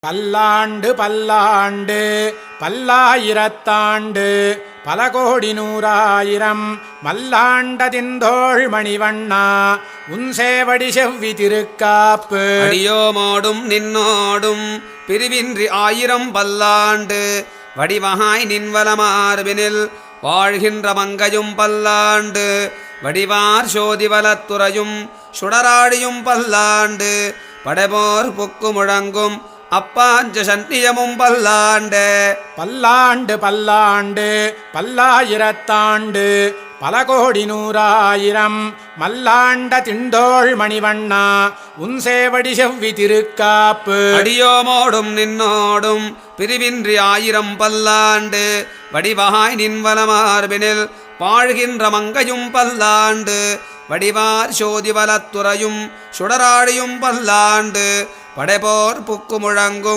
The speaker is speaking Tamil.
பல்லாண்டு பல்லாண்டு பல்லாயிரத்தாண்டு பல கோடி நூறாயிரம் மல்லாண்டதிந்தோள் மணிவண்ணா உன் சேவடி செவ்வி திருக்காப்பு அடியோமோடும் நின்னோடும் பிரிவின்றி ஆயிரம் பல்லாண்டு வடிவகாய் நின்வலமார்பினில் வாழ்கின்ற மங்கையும் பல்லாண்டு வடிவார் சோதிவலத்துறையும் சுடராடியும் பல்லாண்டு படைபோர் புக்கு முழங்கும் அப்பாஞ்ச சன்னியமும் பல்லாண்டு பல்லாண்டு பல்லாண்டு பல்லாயிரத்தாண்டு பல கோடி நூறாயிரம் மல்லாண்ட திண்டோள் மணிவண்ணா உன் சேவடி செவ்வி திருக்காப்பு அடியோமோடும் நின்னோடும் பிரிவின்றி ஆயிரம் பல்லாண்டு வடிவகாய் நின்வலமார்பினில் வாழ்கின்ற மங்கையும் பல்லாண்டு வடிவார் சோதிவலத்துறையும் சுடராடியும் பல்லாண்டு படைபோர் புக்கு முழங்கும்